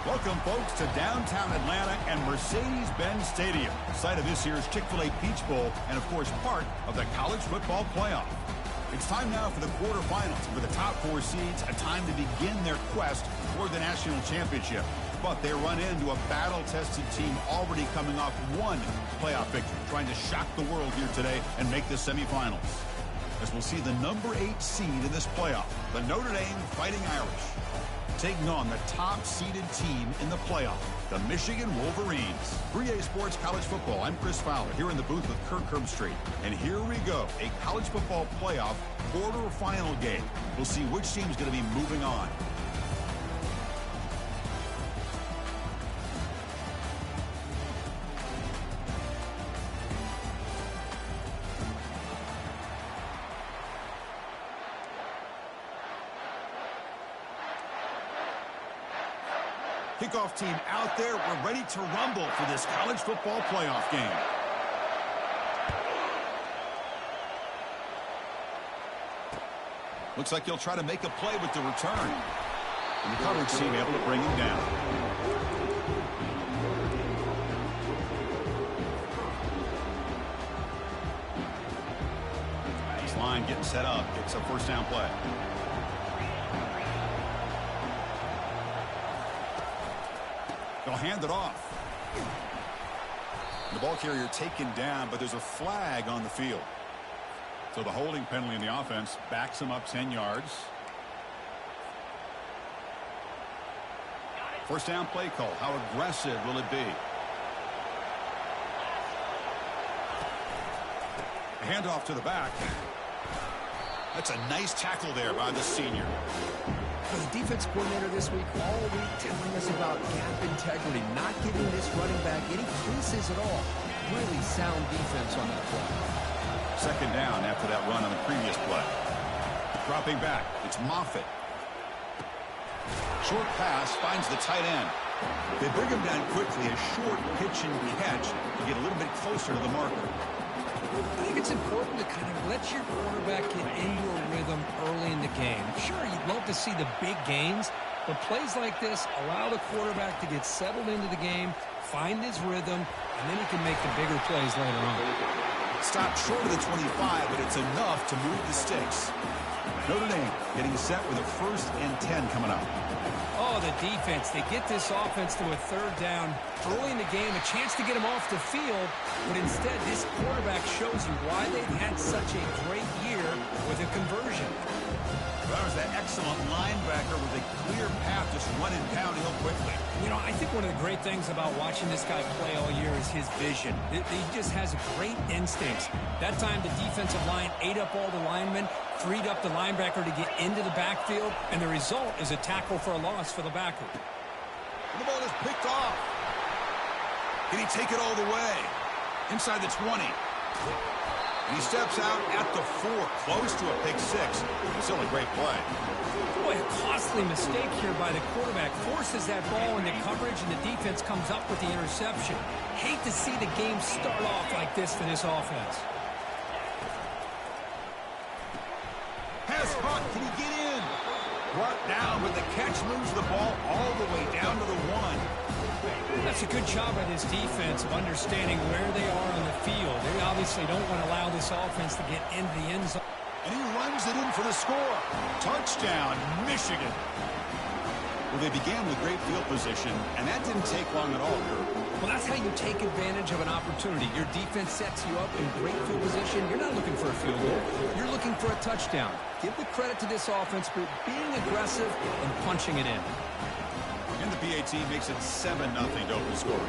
Welcome, folks, to downtown Atlanta and Mercedes-Benz Stadium, site of this year's Chick-fil-A Peach Bowl and, of course, part of the college football playoff. It's time now for the quarterfinals, for the top four seeds, a time to begin their quest toward the national championship. But they run into a battle-tested team already coming off one playoff victory, trying to shock the world here today and make the semifinals. As we'll see the number 8 seed in this playoff, the Notre Dame Fighting Irish, taking on the top-seeded team in the playoff, the Michigan Wolverines. 3A Sports College Football, I'm Chris Fowler, here in the booth with Kirk Herbstreit. And here we go, a college football playoff quarterfinal game. We'll see which team's going to be moving on. Kickoff team out there. We're ready to rumble for this college football playoff game. Looks like he'll try to make a play with the return. And the coverage team able to bring him down. Nice line getting set up. It's a first down play. They'll hand it off. The ball carrier taken down, but there's a flag on the field. So the holding penalty in the offense backs him up 10 yards. First down play call. How aggressive will it be? Handoff to the back. That's a nice tackle there by the senior. The defense coordinator this week all week telling us about gap integrity, not giving this running back any creases at all. Really sound defense on that play. Second down after that run on the previous play. Dropping back, it's Moffitt. Short pass finds the tight end. They bring him down quickly, a short pitch and catch to get a little bit closer to the marker. I think it's important to kind of let your quarterback get into a rhythm early in the game. Sure, you'd love to see the big gains, but plays like this allow the quarterback to get settled into the game, find his rhythm, and then he can make the bigger plays later on. Stopped short of the 25, but it's enough to move the sticks. Notre Dame getting set with a 1st and 10 coming up. Oh, the defense. They get this offense to a third down early in the game, a chance to get him off the field, but instead this quarterback shows you why they've had such a great year with a conversion. That was that excellent linebacker with a clear path just running downhill quickly. You know, I think one of the great things about watching this guy play all year is his vision. He just has great instincts. That time the defensive line ate up all the linemen, freed up the linebacker to get into the backfield, and the result is a tackle for a loss for the backer. The ball is picked off. Can he take it all the way? Inside the 20. He steps out at the 4, close to a pick 6. Still a great play. Boy, a costly mistake here by the quarterback. Forces that ball into coverage, and the defense comes up with the interception. Hate to see the game start off like this for this offense. Pass hot. Can he get in? Brought down, but the catch moves the ball all the way down to the 1. That's a good job by this defense of understanding where they are on the field. They obviously don't want to allow this offense to get into the end zone. And he runs it in for the score. Touchdown, Michigan. Well, they began with great field position, and that didn't take long at all, Kirk. Well, that's how you take advantage of an opportunity. Your defense sets you up in great field position. You're not looking for a field goal. You're looking for a touchdown. Give the credit to this offense for being aggressive and punching it in. And the PAT makes it 7-0 to open score.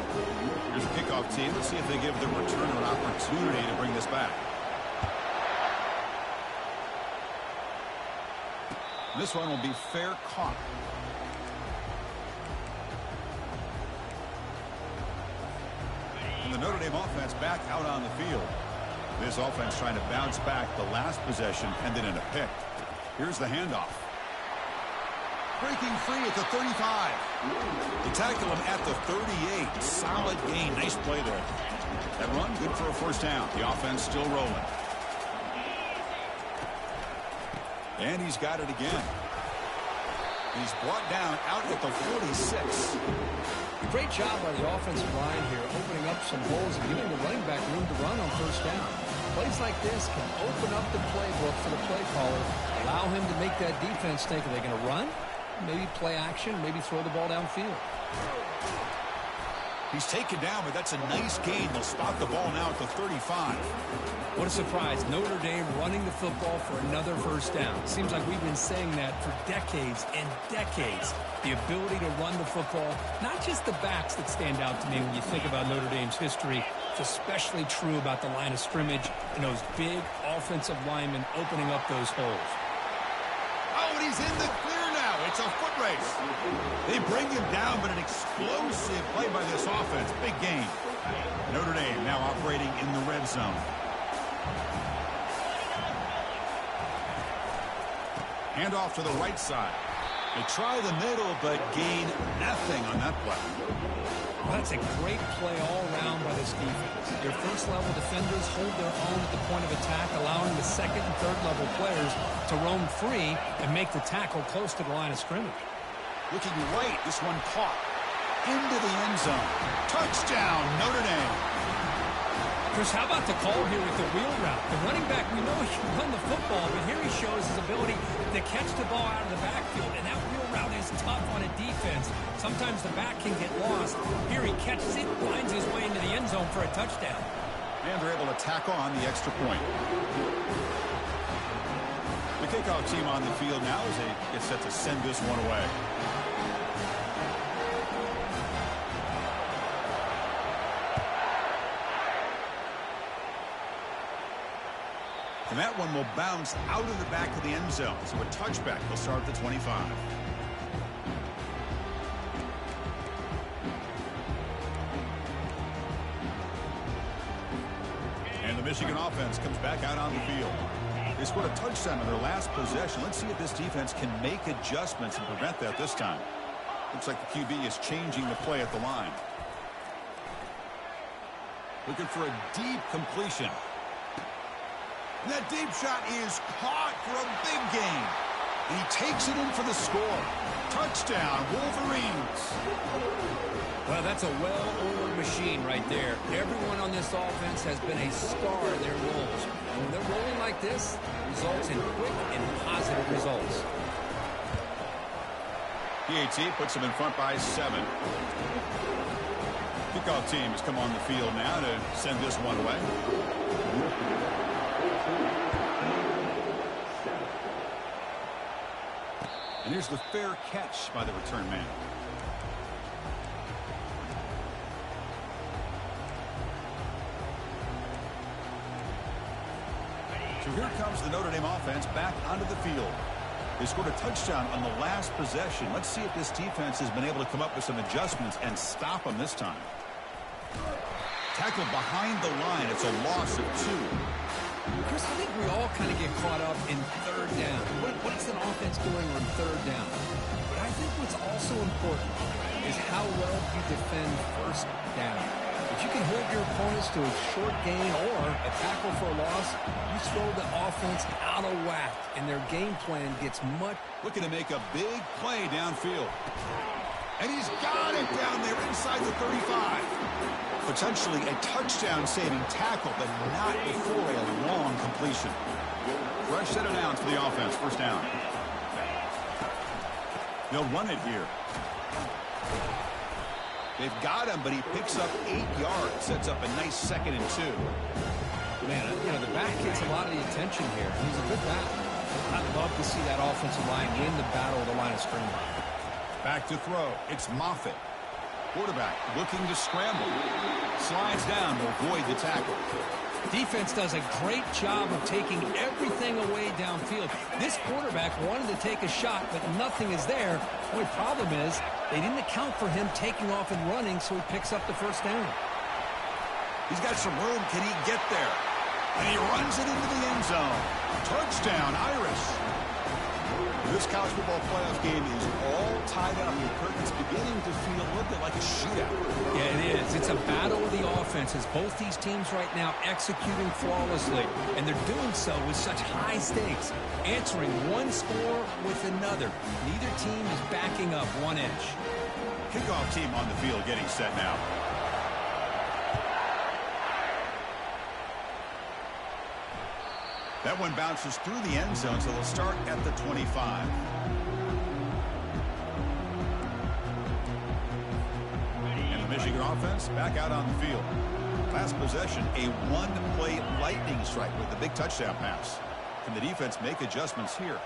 Here's a kickoff team. Let's see if they give the returner an opportunity to bring this back. This one will be fair caught. And the Notre Dame offense back out on the field. This offense trying to bounce back the last possession, ended in a pick. Here's the handoff. Breaking free at the 35. They tackle him at the 38. Solid gain. Nice play there. That run, good for a first down. The offense still rolling. And he's got it again. He's brought down out at the 46. Great job by the offensive line here, opening up some holes and giving the running back room to run on first down. Plays like this can open up the playbook for the play caller, allow him to make that defense think, are they going to run? Maybe play action, maybe throw the ball downfield. He's taken down, but that's a nice gain. They'll spot the ball now at the 35. What a surprise. Notre Dame running the football for another first down. Seems like we've been saying that for decades and decades. The ability to run the football, not just the backs that stand out to me when you think about Notre Dame's history. It's especially true about the line of scrimmage and those big offensive linemen opening up those holes. Oh, and he's in the clear now. It's a foot race. They bring him down, but an explosive play by this offense. Big gain. Notre Dame now operating in the red zone. Hand off to the right side. They try the middle, but gain nothing on that play. Well, that's a great play all around by this defense. Your first-level defenders hold their own at the point of attack, allowing the second and third-level players to roam free and make the tackle close to the line of scrimmage. Looking right, this one caught into the end zone. Touchdown, Notre Dame. Chris, how about the call here with the wheel route? The running back, we know he can run the football, but here he shows his ability to catch the ball out of the backfield, and that wheel route is tough on a defense. Sometimes the back can get lost. Here he catches it, finds his way into the end zone for a touchdown. And they're able to tack on the extra point. The kickoff team on the field now as they get set to send this one away. And that one will bounce out of the back of the end zone. So a touchback will start at the 25. And the Michigan offense comes back out on the field. They scored a touchdown on their last possession. Let's see if this defense can make adjustments and prevent that this time. Looks like the QB is changing the play at the line. Looking for a deep completion. And that deep shot is caught for a big gain. And he takes it in for the score. Touchdown, Wolverines. Well, that's a well-oiled machine right there. Everyone on this offense has been a star in their roles. And when they're rolling like this, it results in quick and positive results. PAT puts them in front by 7. Kickoff team has come on the field now to send this one away. And here's the fair catch by the return man. So here comes the Notre Dame offense back onto the field. They scored a touchdown on the last possession. Let's see if this defense has been able to come up with some adjustments and stop them this time. Tackled behind the line. It's a loss of 2. Chris, I think we all kind of get caught up in third down. What's an offense doing on third down? But I think what's also important is how well you defend first down. If you can hold your opponents to a short gain or a tackle for a loss, you throw the offense out of whack, and their game plan gets much. Looking to make a big play downfield. And he's got it down there inside the 35. Potentially a touchdown-saving tackle, but not before a long completion. Fresh set of downs for the offense. First down. They'll run it here. They've got him, but he picks up 8 yards. Sets up a nice 2nd and 2. Man, you know, the back gets a lot of the attention here. He's a good back. I'd love to see that offensive line win the battle of the line of scrimmage. Back to throw. It's Moffitt. Quarterback looking to scramble. Slides down to avoid the tackle. Defense does a great job of taking everything away downfield. This quarterback wanted to take a shot, but nothing is there. The only problem is they didn't account for him taking off and running, so he picks up the first down. He's got some room. Can he get there? And he runs it into the end zone. Touchdown, Irish. This college football playoff game is all tied up. The curtain's beginning to feel a little bit like a shootout. Yeah, it is. It's a battle of the offenses. Both these teams right now executing flawlessly, and they're doing so with such high stakes, answering one score with another. Neither team is backing up one inch. Kickoff team on the field getting set now. That one bounces through the end zone, so they'll start at the 25. And the Michigan offense back out on the field. Last possession, a one-play lightning strike with the big touchdown pass. Can the defense make adjustments here?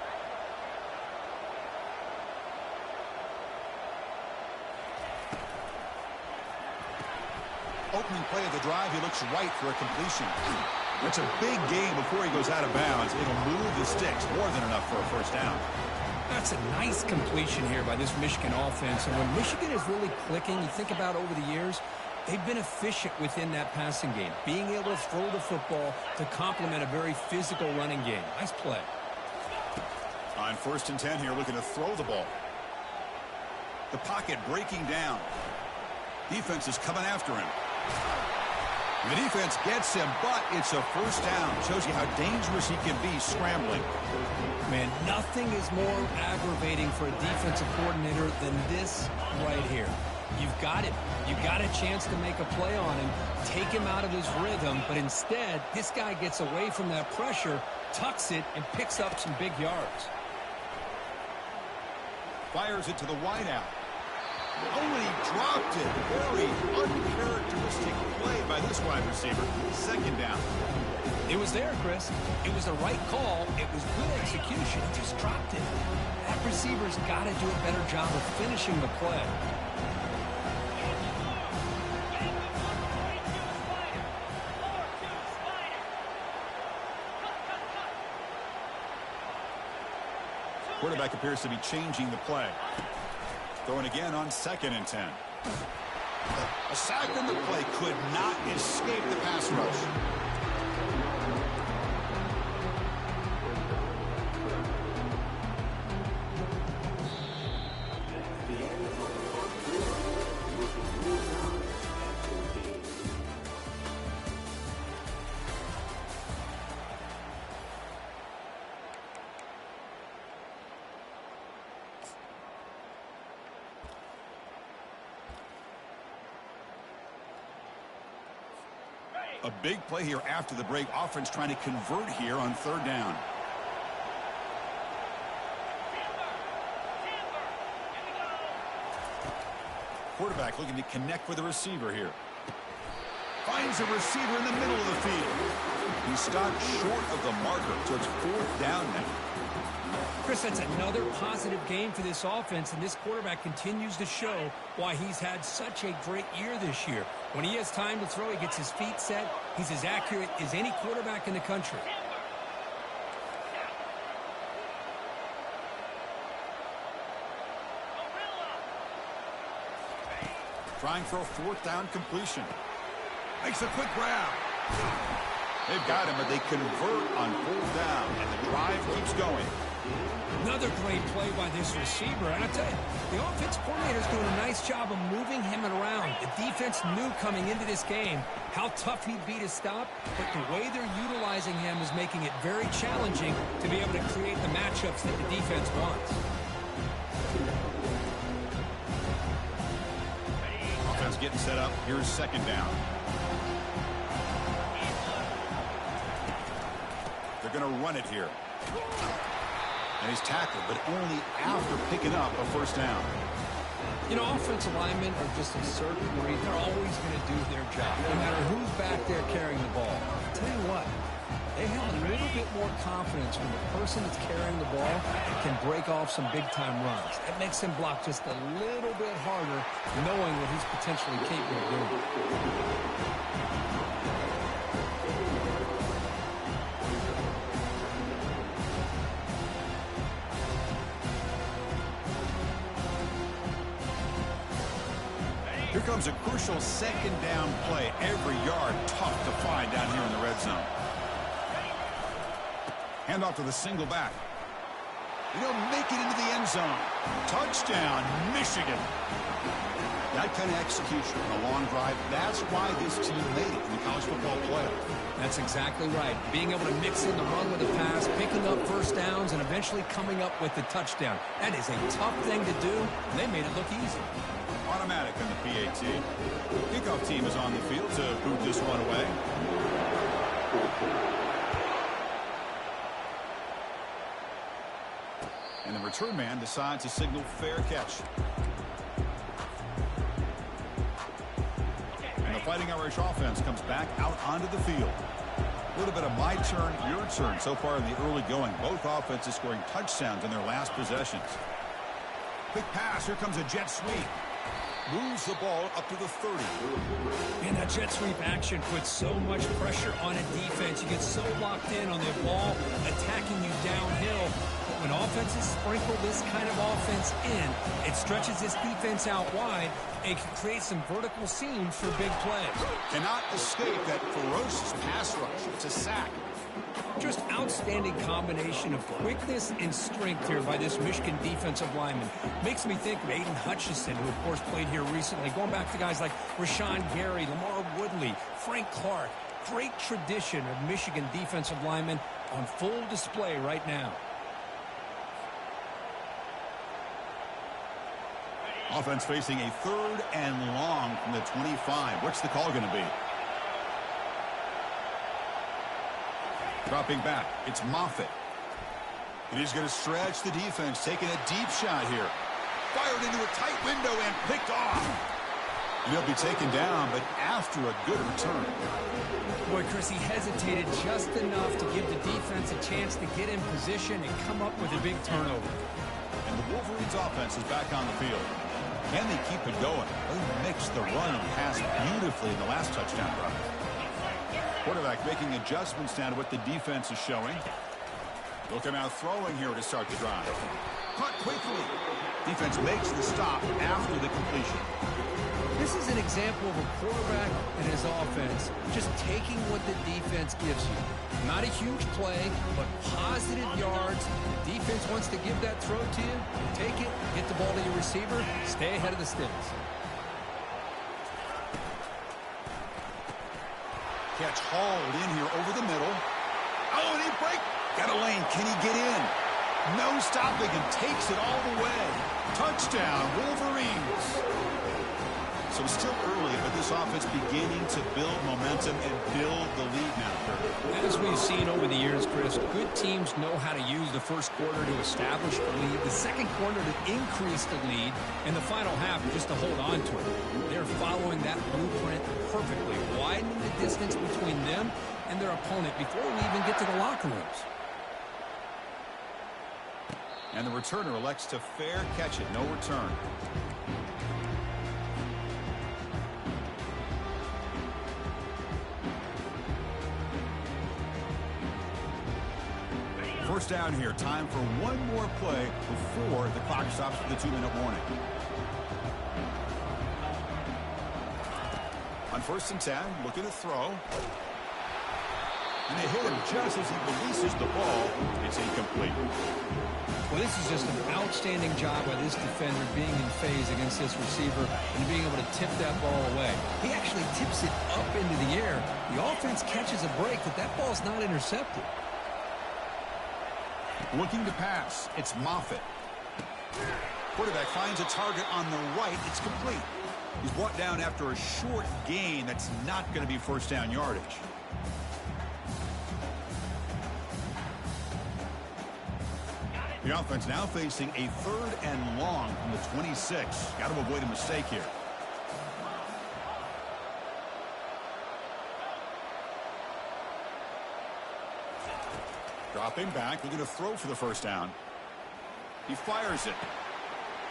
Opening play of the drive, he looks right for a completion. That's a big gain before he goes out of bounds. It'll move the sticks, more than enough for a first down. That's a nice completion here by this Michigan offense. And when Michigan is really clicking, you think about over the years, they've been efficient within that passing game, being able to throw the football to complement a very physical running game. Nice play. On 1st and 10 here, looking to throw the ball. The pocket breaking down. Defense is coming after him. The defense gets him, but it's a first down. Shows you how dangerous he can be scrambling. Man, nothing is more aggravating for a defensive coordinator than this right here. You've got him. You've got a chance to make a play on him, take him out of his rhythm, but instead, this guy gets away from that pressure, tucks it, and picks up some big yards. Fires it to the wideout. Oh, and he dropped it. Very uncharacteristic play by this wide receiver. 2nd down. It was there, Chris. It was the right call. It was good execution. He just dropped it. That receiver's got to do a better job of finishing the play. Quarterback appears to be changing the play. Throwing again on 2nd and 10. A sack on the play could not escape the pass rush. A big play here after the break. Offense trying to convert here on 3rd down. Quarterback looking to connect with the receiver here. Finds a receiver in the middle of the field. He stopped short of the marker, so it's 4th down now. Chris, that's another positive game for this offense, and this quarterback continues to show why he's had such a great year this year. When he has time to throw, he gets his feet set. He's as accurate as any quarterback in the country. Trying for a 4th down completion. Makes a quick grab. They've got him, but they convert on 4th down, and the drive keeps going. Another great play by this receiver. And I tell you, the offense coordinator is doing a nice job of moving him around. The defense knew coming into this game how tough he'd be to stop, but the way they're utilizing him is making it very challenging to be able to create the matchups that the defense wants. Offense getting set up. Here's 2nd down. They're going to run it here. And he's tackled, but only after picking up a 1st down. You know, offensive linemen are just a certain breed. They're always going to do their job, no matter who's back there carrying the ball. I'll tell you what, they have a little bit more confidence when the person that's carrying the ball can break off some big-time runs. That makes him block just a little bit harder, knowing what he's potentially capable of doing. Here comes a crucial 2nd down play. Every yard tough to find down here in the red zone. Hand off to the single back. And he'll make it into the end zone. Touchdown, Michigan. That kind of execution on a long drive, that's why this team made it in the college football playoff. That's exactly right. Being able to mix in the run with the pass, picking up first downs, and eventually coming up with the touchdown. That is a tough thing to do, and they made it look easy. Automatic on the PAT. Kickoff team is on the field to boot this one away. And the return man decides to signal fair catch. And the Fighting Irish offense comes back out onto the field. A little bit of my turn, your turn so far in the early going. Both offenses scoring touchdowns in their last possessions. Quick pass. Here comes a jet sweep. Moves the ball up to the 30. Man, that jet sweep action puts so much pressure on a defense. You get so locked in on the ball attacking you downhill. But when offenses sprinkle this kind of offense in, it stretches this defense out wide and can create some vertical seams for big plays. Cannot escape that ferocious pass rush. It's a sack. Just outstanding combination of quickness and strength here by this Michigan defensive lineman. Makes me think of Aiden Hutchinson, who, of course, played here recently. Going back to guys like Rashawn Gary, Lamar Woodley, Frank Clark. Great tradition of Michigan defensive linemen on full display right now. Offense facing a 3rd and long from the 25. What's the call going to be? Dropping back, it's Moffitt. And he's going to stretch the defense, taking a deep shot here. Fired into a tight window and picked off. And he'll be taken down, but after a good return. Boy, Chris, he hesitated just enough to give the defense a chance to get in position and come up with a big turnover. And the Wolverines' offense is back on the field. Can they keep it going? They mixed the run and pass beautifully in the last touchdown run. Quarterback making adjustments down to what the defense is showing. They'll come out throwing here to start the drive. Caught quickly. Defense makes the stop after the completion. This is an example of a quarterback and his offense just taking what the defense gives you. Not a huge play, but positive yards. The defense wants to give that throw to you. Take it, get the ball to your receiver, stay ahead of the sticks. Catch hauled in here over the middle. Oh, and he break. Got a lane. Can he get in? No stopping and takes it all the way. Touchdown, Wolverines. So still early, but this offense beginning to build momentum and build the lead now. As we've seen over the years, Chris, good teams know how to use the first quarter to establish the lead, the second quarter to increase the lead, and the final half just to hold on to it. They're following that blueprint perfectly, widening the distance between them and their opponent before we even get to the locker rooms. And the returner elects to fair catch it, no return. First down here. Time for one more play before the clock stops for the 2-minute warning. On 1st and 10, looking to throw. And they hit him just as he releases the ball. It's incomplete. Well, this is just an outstanding job by this defender being in phase against this receiver and being able to tip that ball away. He actually tips it up into the air. The offense catches a break, but that ball's not intercepted. Looking to pass. It's Moffitt. Quarterback finds a target on the right. It's complete. He's brought down after a short gain. That's not going to be first down yardage. The offense now facing a 3rd and long from the 26. Got to avoid a mistake here. Dropping back, looking to throw for the first down. He fires it.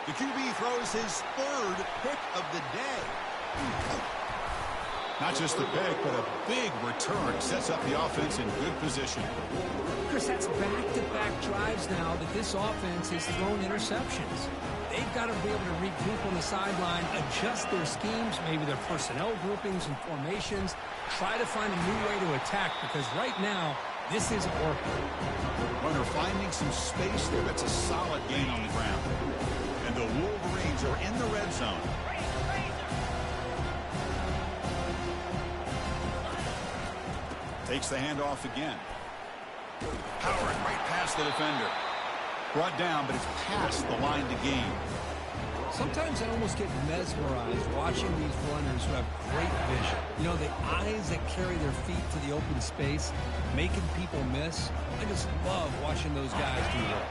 The QB throws his 3rd pick of the day. Not just the pick, but a big return. Sets up the offense in good position. Chris, that's back-to-back drives now that this offense has thrown interceptions. They've got to be able to regroup on the sideline, adjust their schemes, maybe their personnel groupings and formations, try to find a new way to attack, because right now This isn't working. Well, they're finding some space there. That's a solid gain on the ground. And the Wolverines are in the red zone. Takes the handoff again. Powering right past the defender. Brought down, but it's past the line to gain. Sometimes I almost get mesmerized watching these runners who have great vision. You know, the eyes that carry their feet to the open space, making people miss. I just love watching those guys do that.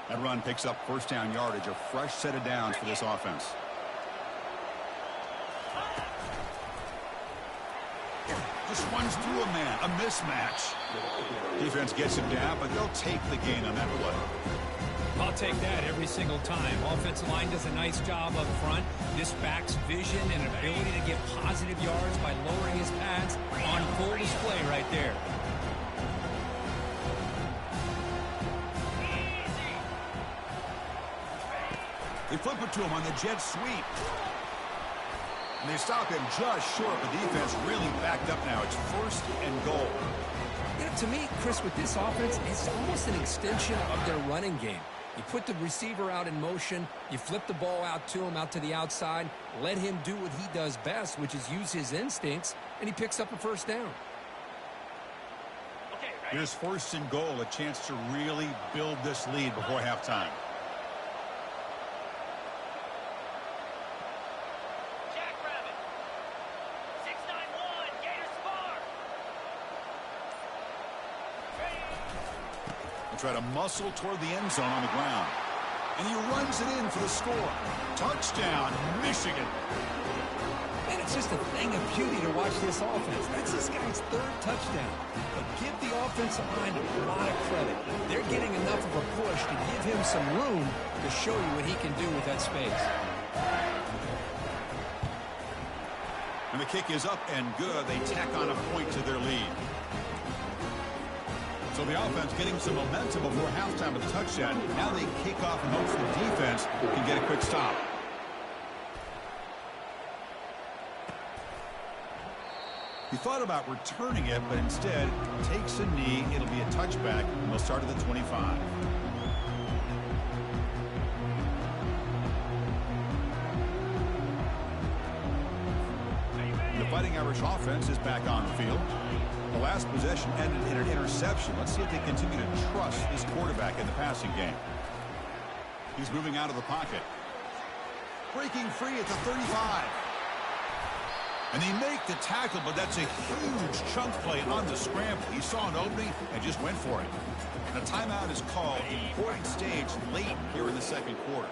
That run picks up first down yardage, a fresh set of downs for this offense. Just runs through a man, a mismatch. Defense gets him down, but they'll take the gain on that play. I'll take that every single time. Offensive line does a nice job up front. This back's vision and ability to get positive yards by lowering his pads on full display right there. They flip it to him on the jet sweep. And they stop him just short. The defense really backed up now. It's first and goal. You know, to me, Chris, with this offense, it's almost an extension of their running game. You put the receiver out in motion, you flip the ball out to him, out to the outside, let him do what he does best, which is use his instincts, and he picks up a first down. Here's first and goal, a chance to really build this lead before halftime. Try to muscle toward the end zone on the ground. And he runs it in for the score. Touchdown, Michigan. And it's just a thing of beauty to watch this offense. That's this guy's third touchdown. But give the offensive line a lot of credit. They're getting enough of a push to give him some room to show you what he can do with that space. And the kick is up and good. They tack on a point to their lead. So the offense getting some momentum before halftime with a touchdown. Now they kick off and hopes the defense can get a quick stop. He thought about returning it, but instead takes a knee. It'll be a touchback, and they'll start at the 25. The Fighting Irish offense is back on the field. The last possession ended in an interception. Let's see if they continue to trust this quarterback in the passing game. He's moving out of the pocket. Breaking free at the 35. And they make the tackle, but that's a huge chunk play on the scramble. He saw an opening and just went for it. And a timeout is called. Important stage late here in the second quarter.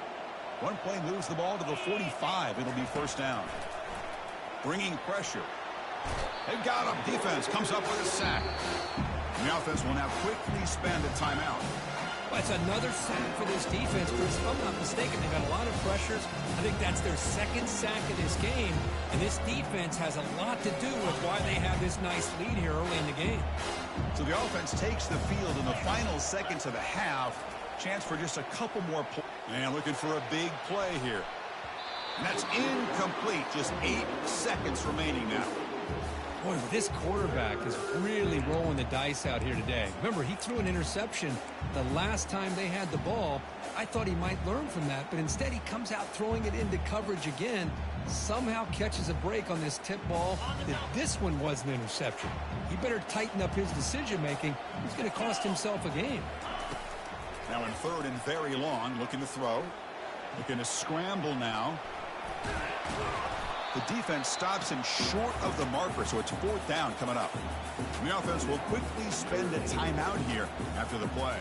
One play moves the ball to the 45. It'll be first down. Bringing pressure. They've got him. Defense comes up with a sack. And the offense will now quickly spend a timeout. Well, it's another sack for this defense, Chris. If I'm not mistaken, they've got a lot of pressures. I think that's their second sack of this game. And this defense has a lot to do with why they have this nice lead here early in the game. So the offense takes the field in the final seconds of the half. Chance for just a couple more plays. And looking for a big play here. And that's incomplete. Just 8 seconds remaining now. Boy, this quarterback is really rolling the dice out here today. Remember, he threw an interception the last time they had the ball. I thought he might learn from that, but instead he comes out throwing it into coverage again, somehow catches a break on this tip ball that this one was an interception. He better tighten up his decision-making. He's going to cost himself a game. Now in third and very long, looking to throw. Looking to scramble now. The defense stops him short of the marker, so it's fourth down coming up. And the offense will quickly spend a timeout here after the play.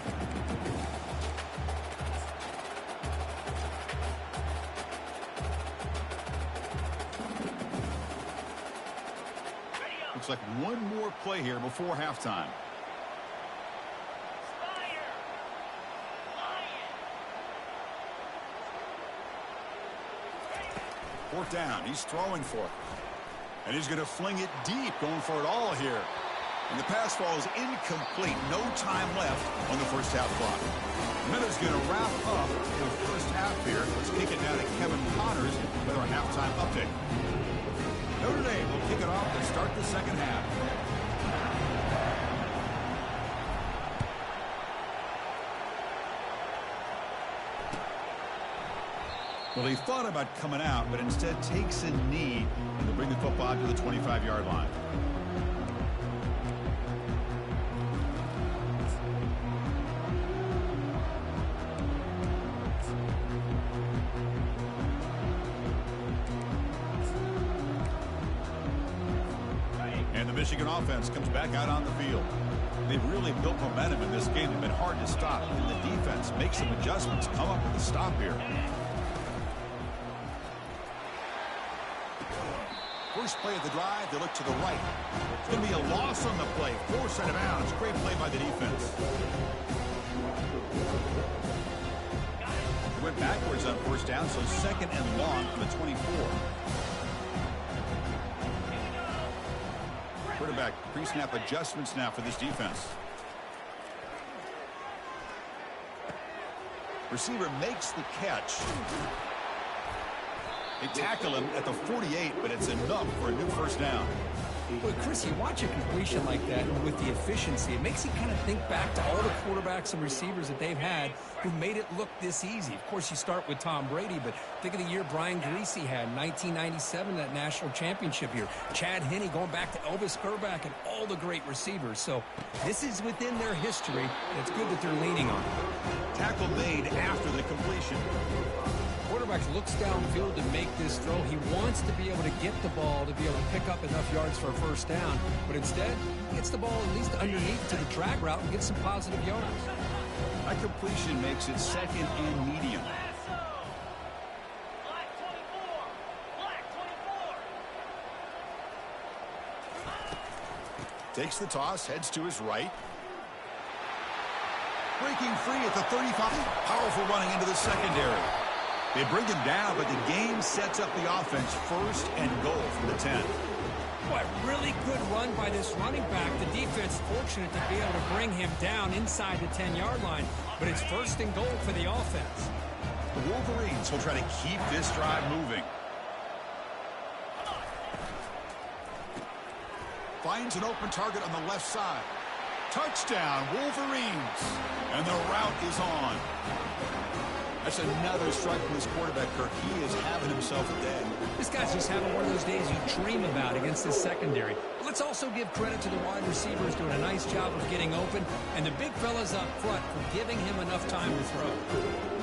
Looks like one more play here before halftime. Fourth down. He's throwing for it. And he's going to fling it deep, going for it all here. And the pass ball is incomplete. No time left on the first half clock. Minutes going to wrap up the first half here. Let's kick it now to Kevin Connors with our halftime update. Notre Dame will kick it off to start the second half. Well, he thought about coming out, but instead takes a knee and will bring the football to the 25-yard line. And the Michigan offense comes back out on the field. They've really built momentum in this game. They've been hard to stop. And the defense makes some adjustments, come up with a stop here. First play of the drive, they look to the right. It's going to be a loss on the play. Forced out of bounds. Great play by the defense. They went backwards on first down, so second and long for the 24. Quarterback pre-snap adjustments now for this defense. Receiver makes the catch. They tackle him at the 48, but it's enough for a new first down. But Chris, you watch a completion like that, and with the efficiency, it makes you kind of think back to all the quarterbacks and receivers that they've had who made it look this easy. Of course, you start with Tom Brady, but think of the year Brian Greasy had in 1997, that national championship year. Chad Henne going back to Elvis Grbac and all the great receivers. So this is within their history, and it's good that they're leaning on it. Tackle made after the completion. Quarterback looks downfield to make this throw. He wants to be able to get the ball to be able to pick up enough yards for a first down, but instead he gets the ball at least underneath to the drag route and gets some positive yards. That completion makes it second and medium. Takes the toss, heads to his right. Breaking free at the 35. Powerful running into the secondary. They bring him down, but the game sets up the offense first and goal from the 10. Boy, really good run by this running back. The defense fortunate to be able to bring him down inside the 10-yard line, but it's first and goal for the offense. The Wolverines will try to keep this drive moving. Finds an open target on the left side. Touchdown, Wolverines. And the route is on. That's another strike from this quarterback, Kirk. He is having himself a day. This guy's just having one of those days you dream about against this secondary. Let's also give credit to the wide receivers doing a nice job of getting open, and the big fellas up front for giving him enough time to throw.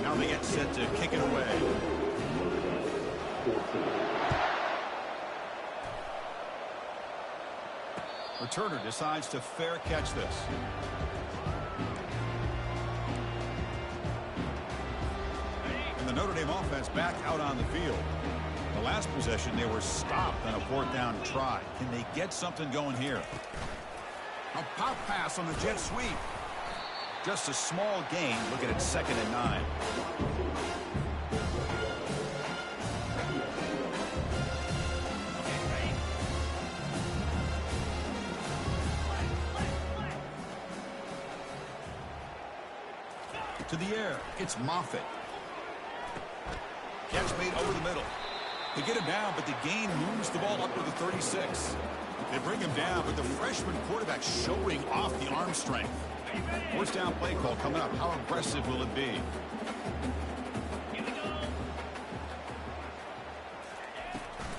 Now they get set to kick it away. Returner decides to fair catch this. And the Notre Dame offense back out on the field. The last possession, they were stopped on a fourth down try. Can they get something going here? A pop pass on the jet sweep. Just a small gain. Looking at 2nd and 9. To the air, it's Moffitt. Catch made over the middle. They get him down, but the gain moves the ball up to the 36. They bring him down, but the freshman quarterback showing off the arm strength. First down play call coming up. How aggressive will it be?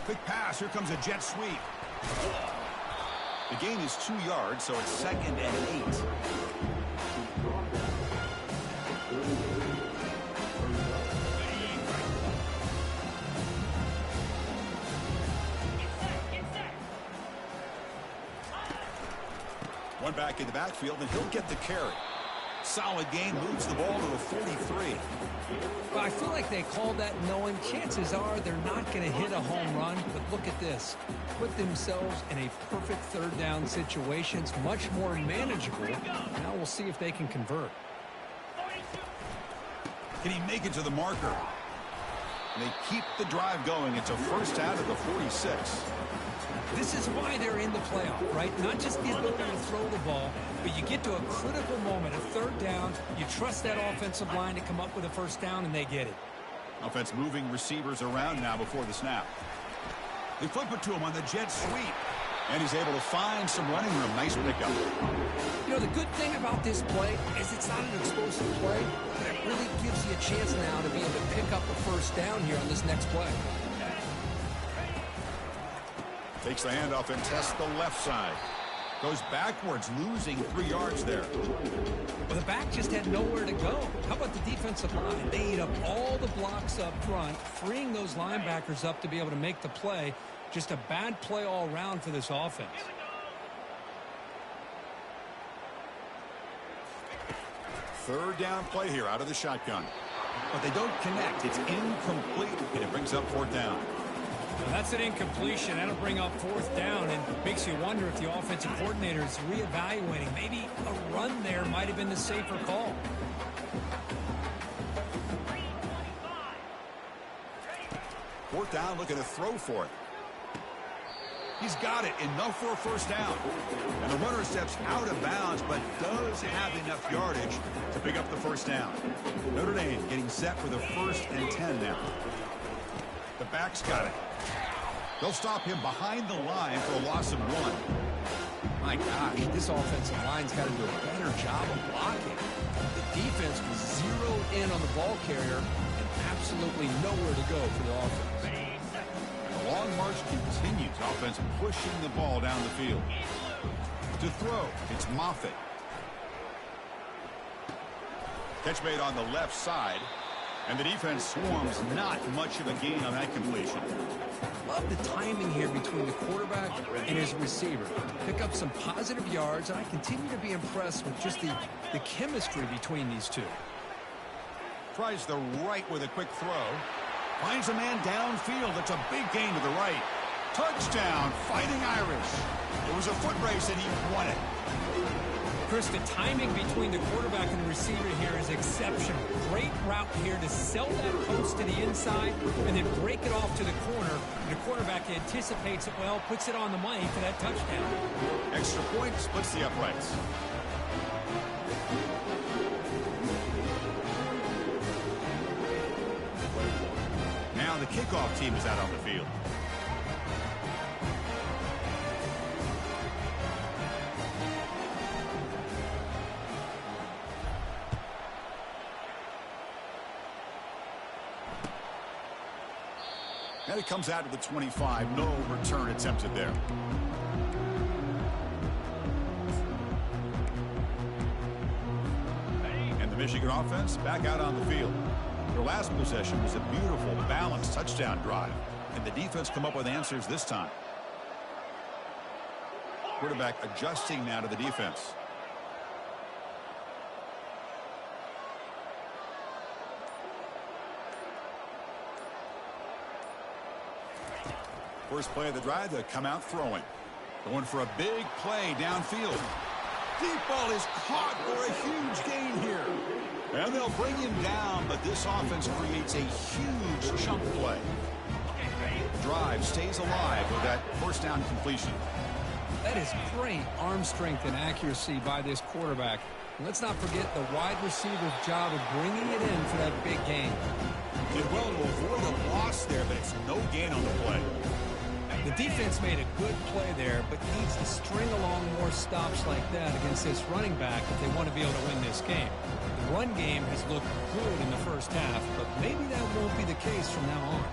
Quick pass. Here comes a jet sweep. The gain is 2 yards, so it's 2nd and 8. One back in the backfield, and he'll get the carry. Solid gain, moves the ball to the 43. Well, I feel like they called that knowing chances are they're not going to hit a home run, but look at this. Put themselves in a perfect third down situation. It's much more manageable. Now we'll see if they can convert. Can he make it to the marker? And they keep the drive going. It's a first down at the 46. This is why they're in the playoff, right? Not just the ability to throw the ball, but you get to a critical moment, a third down. You trust that offensive line to come up with a first down, and they get it. Offense moving receivers around now before the snap. They flip it to him on the jet sweep. And he's able to find some running room. Nice pickup. You know, the good thing about this play is it's not an explosive play, but it really gives you a chance now to be able to pick up the first down here on this next play. Takes the handoff and tests the left side. Goes backwards, losing 3 yards there. Well, the back just had nowhere to go. How about the defensive line? They ate up all the blocks up front, freeing those linebackers up to be able to make the play. Just a bad play all around for this offense. Third down play here out of the shotgun. But they don't connect. It's incomplete, and it brings up 4th down. Well, that's an incompletion. That'll bring up 4th down and makes you wonder if the offensive coordinator is reevaluating. Maybe a run there might have been the safer call. Fourth down, looking to throw for it. He's got it, enough for a first down. And the runner steps out of bounds, but does have enough yardage to pick up the first down. Notre Dame getting set for the 1st and 10 now. The back's got it. They'll stop him behind the line for a loss of 1. My gosh, this offensive line's got to do a better job of blocking. The defense was zeroed in on the ball carrier and absolutely nowhere to go for the offense. The long march continues. Offense pushing the ball down the field. To throw, it's Moffitt. Catch made on the left side. And the defense swarms, not much of a gain on that completion. Love the timing here between the quarterback and his receiver. Pick up some positive yards, and I continue to be impressed with just the chemistry between these two. Tries the right with a quick throw. Finds a man downfield. That's a big gain to the right. Touchdown, Fighting Irish. It was a foot race, and he won it. Chris, the timing between the quarterback and the receiver here is exceptional. Great route here to sell that post to the inside and then break it off to the corner. The quarterback anticipates it well, puts it on the money for that touchdown. Extra point, splits the uprights. Now the kickoff team is out on the field. And it comes out to the 25. No return attempted there. And the Michigan offense back out on the field. Their last possession was a beautiful, balanced touchdown drive. And the defense come up with answers this time. Quarterback adjusting now to the defense. First play of the drive, they come out throwing. Going for a big play downfield. Deep ball is caught for a huge gain here. And they'll bring him down, but this offense creates a huge chunk play. Drive stays alive with that first down completion. That is great arm strength and accuracy by this quarterback. And let's not forget the wide receiver's job of bringing it in for that big gain. Did well to avoid a loss there, but it's no gain on the play. The defense made a good play there, but needs to string along more stops like that against this running back if they want to be able to win this game. The run game has looked good in the first half, but maybe that won't be the case from now on.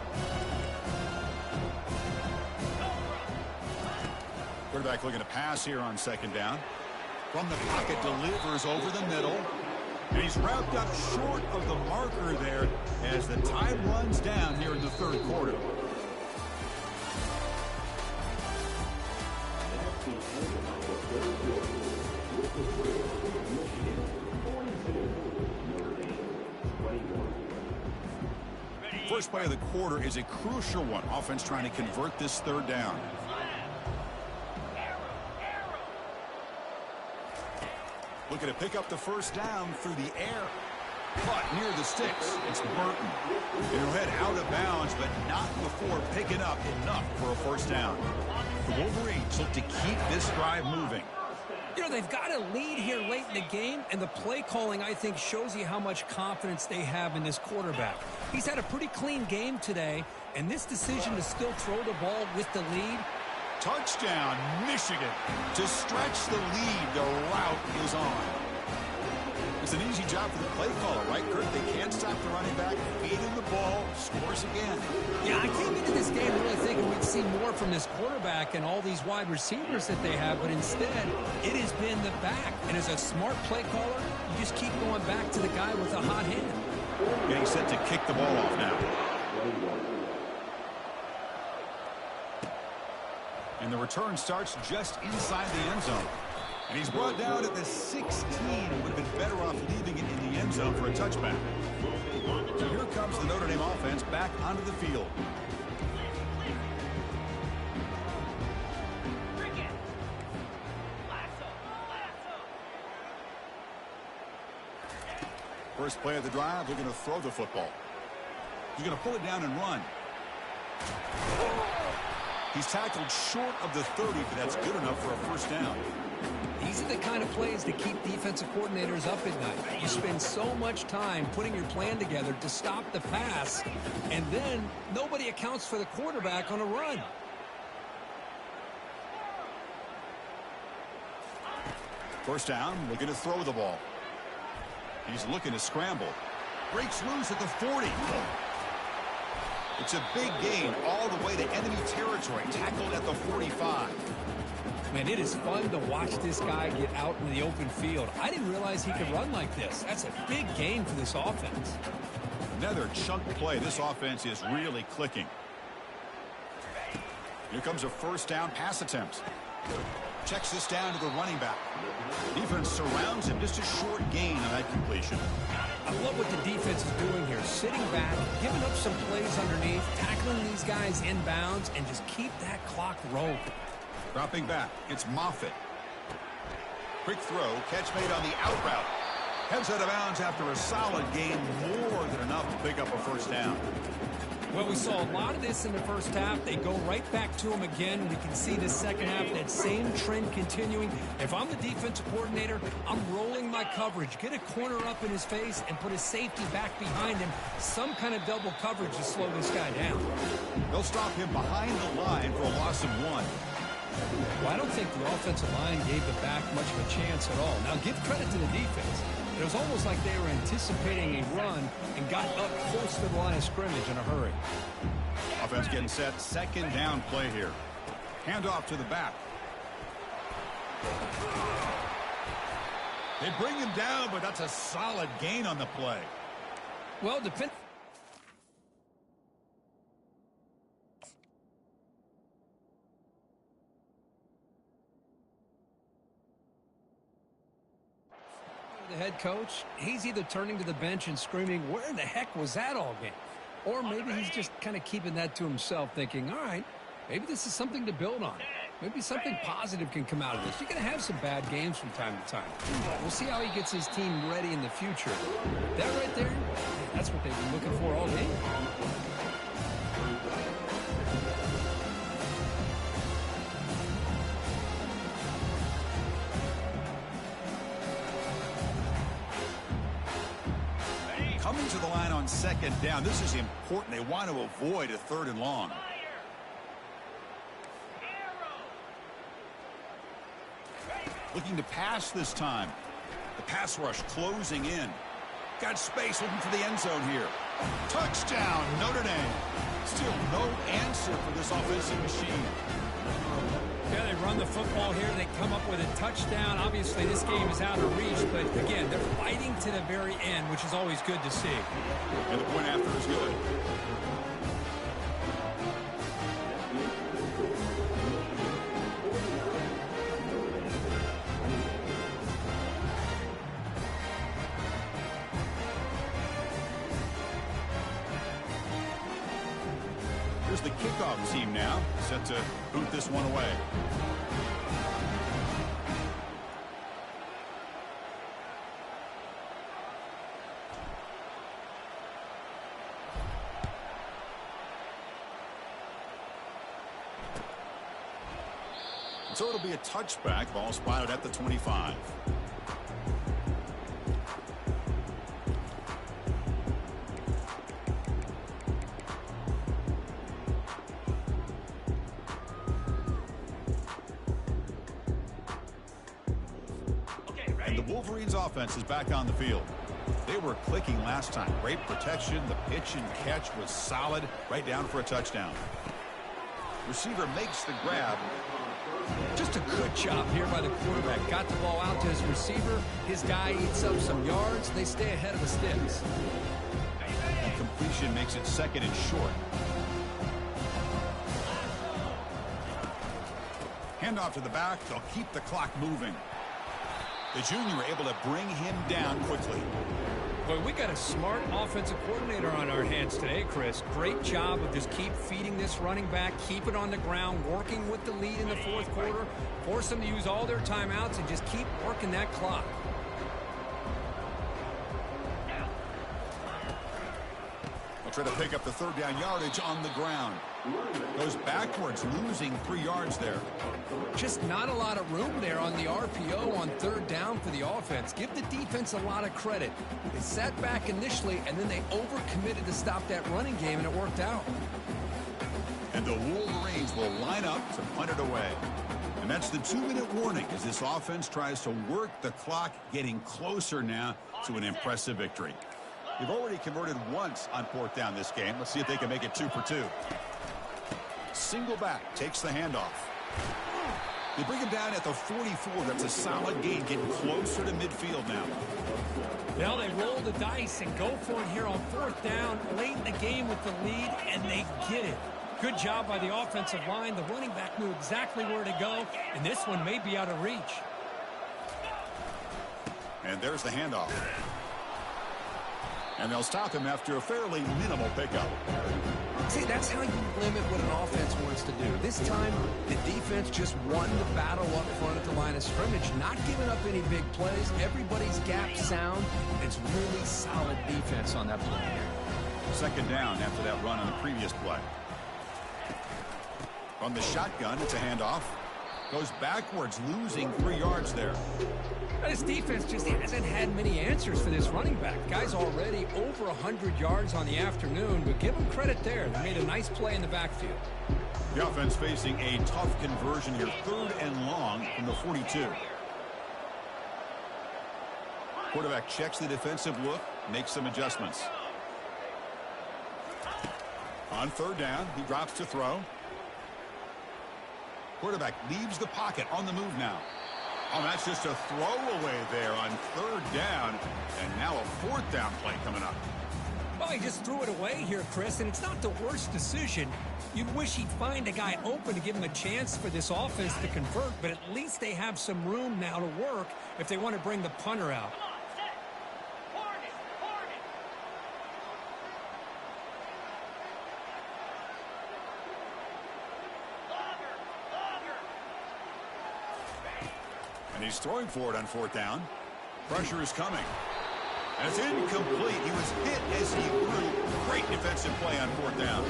Quarterback looking to pass here on second down. From the pocket, delivers over the middle. And he's wrapped up short of the marker there as the time runs down here in the third quarter. First play of the quarter is a crucial one. Offense trying to convert this third down. Looking to pick up the first down through the air. Caught near the sticks. It's Burton. He'll head out of bounds, but not before picking up enough for a first down. The Wolverines look to keep this drive moving. You know, they've got a lead here late in the game, and the play calling, I think, shows you how much confidence they have in this quarterback. He's had a pretty clean game today, and this decision to still throw the ball with the lead. Touchdown, Michigan. To stretch the lead, the route is on. It's an easy job for the play caller, right, Kurt? They can't stop the running back, feed him the ball, scores again. Yeah, I came into this game really thinking we'd see more from this quarterback and all these wide receivers that they have, but instead, it has been the back. And as a smart play caller, you just keep going back to the guy with the hot hand. Getting set to kick the ball off now. And the return starts just inside the end zone. And he's brought down at the 16. Would have been better off leaving it in the end zone for a touchback. So here comes the Notre Dame offense back onto the field. First play of the drive, they're going to throw the football. He's going to pull it down and run. He's tackled short of the 30, but that's good enough for a first down. These are the kind of plays that keep defensive coordinators up at night. You spend so much time putting your plan together to stop the pass, and then nobody accounts for the quarterback on a run. First down, looking to throw the ball. He's looking to scramble. Breaks loose at the 40. It's a big gain all the way to enemy territory. Tackled at the 45. Man, it is fun to watch this guy get out in the open field. I didn't realize he could run like this. That's a big gain for this offense. Another chunk play. This offense is really clicking. Here comes a first down pass attempt. Checks this down to the running back. Defense surrounds him. Just a short gain on that completion. I love what the defense is doing here. Sitting back, giving up some plays underneath, tackling these guys inbounds, and just keep that clock rolling. Dropping back, it's Moffitt. Quick throw, catch made on the out route. Heads out of bounds after a solid gain, more than enough to pick up a first down. Well, we saw a lot of this in the first half. They go right back to him again. We can see the second half, that same trend continuing. If I'm the defensive coordinator, I'm rolling my coverage. Get a corner up in his face and put a safety back behind him. Some kind of double coverage to slow this guy down. They'll stop him behind the line for a loss of 1. Well, I don't think the offensive line gave the back much of a chance at all. Now, give credit to the defense. It was almost like they were anticipating a run and got up close to the line of scrimmage in a hurry. Offense getting set. Second down play here. Handoff to the back. They bring him down, but that's a solid gain on the play. Well, depending. The head coach, he's either turning to the bench and screaming, where in the heck was that all game? Or maybe he's just kind of keeping that to himself, thinking, all right, maybe this is something to build on. Maybe something positive can come out of this. You're going to have some bad games from time to time. We'll see how he gets his team ready in the future. That right there, that's what they've been looking for all day. Coming to the line on second down. This is important. They want to avoid a 3rd and long. Looking to pass this time. The pass rush closing in. Got space looking for the end zone here. Touchdown, Notre Dame. Still no answer for this offensive machine. Yeah, they run the football here. They come up with a touchdown. Obviously, this game is out of reach, but again, they're fighting to the very end, which is always good to see. And the point after is good. Here's the kickoff team now, set to boot this one away. So it'll be a touchback, ball spotted at the 25. And the Wolverines offense is back on the field. They were clicking last time. Great protection. The pitch and catch was solid. Right down for a touchdown. Receiver makes the grab. Just a good job here by the quarterback. Got the ball out to his receiver. His guy eats up some yards. They stay ahead of the sticks. And completion makes it 2nd and short. Handoff to the back. They'll keep the clock moving. The junior able to bring him down quickly. Boy, we got a smart offensive coordinator on our hands today, Chris. Great job of just keep feeding this running back, keep it on the ground, working with the lead in the 4th quarter, force them to use all their timeouts, and just keep working that clock. They'll try to pick up the 3rd down yardage on the ground. Goes backwards, losing 3 yards there. Just not a lot of room there on the RPO on 3rd down for the offense. Give the defense a lot of credit. They sat back initially, and then they overcommitted to stop that running game, and it worked out. And the Wolverines will line up to punt it away. And that's the 2-minute warning as this offense tries to work the clock, getting closer now to an impressive victory. They've already converted once on 4th down this game. Let's see if they can make it 2 for 2. Single back, takes the handoff. They bring him down at the 44. That's a solid gain, getting closer to midfield now. Well, they roll the dice and go for it here on 4th down, late in the game with the lead, and they get it. Good job by the offensive line. The running back knew exactly where to go, and this one may be out of reach. And there's the handoff. And they'll stop him after a fairly minimal pickup. See, that's how you limit what an offense wants to do. This time, the defense just won the battle up front at the line of scrimmage, not giving up any big plays. Everybody's gap sound. It's really solid defense on that play here. 2nd down after that run on the previous play. From the shotgun, it's a handoff. Goes backwards, losing 3 yards there. This defense just hasn't had many answers for this running back. Guy's already over 100 yards on the afternoon, but give him credit there. They made a nice play in the backfield. The offense facing a tough conversion here, 3rd and long from the 42. Quarterback checks the defensive look, makes some adjustments. On 3rd down, he drops to throw. Quarterback leaves the pocket on the move now. Oh, that's just a throwaway there on 3rd down. And now a 4th down play coming up. Well, he just threw it away here, Chris, and it's not the worst decision. You wish he'd find a guy open to give him a chance for this offense to convert, but at least they have some room now to work if they want to bring the punter out. And he's throwing for it on 4th down. Pressure is coming. And it's incomplete. He was hit as he threw. Great defensive play on 4th down.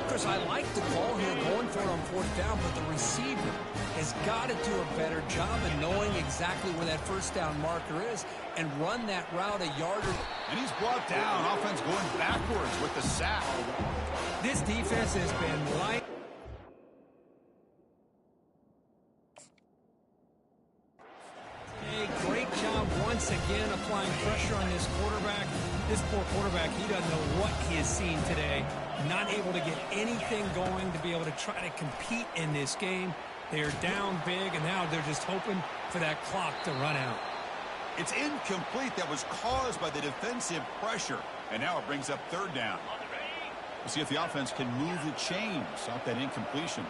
Chris, I like the call here going for it on 4th down, but the receiver has got to do a better job of knowing exactly where that 1st down marker is and run that route a yard. And he's brought down. Offense going backwards with the sack. This defense has been light. Great job once again applying pressure on this quarterback. This poor quarterback, he doesn't know what he has seen today. Not able to get anything going to be able to try to compete in this game. They're down big, and now they're just hoping for that clock to run out. It's incomplete. That was caused by the defensive pressure. And now it brings up 3rd down. We'll see if the offense can move the chains off that incompletion.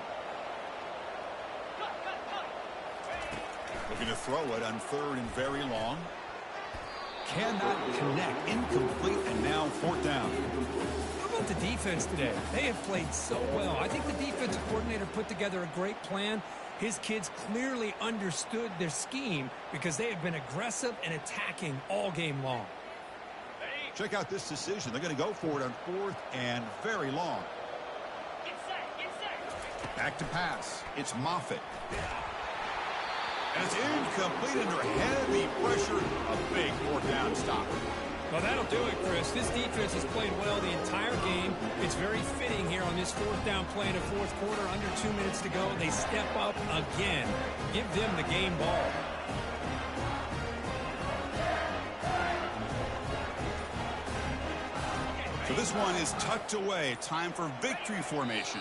Looking to throw it on 3rd and very long. Cannot connect. Incomplete, and now 4th down. How about the defense today? They have played so well. I think the defensive coordinator put together a great plan. His kids clearly understood their scheme because they have been aggressive and attacking all game long. Check out this decision. They're going to go for it on 4th and very long. Back to pass. It's Moffitt. And it's incomplete under heavy pressure. A big 4th down stop. Well, that'll do it, Chris. This defense has played well the entire game. It's very fitting here on this 4th down play in the 4th quarter. Under 2 minutes to go. They step up again. Give them the game ball. So this one is tucked away. Time for victory formation.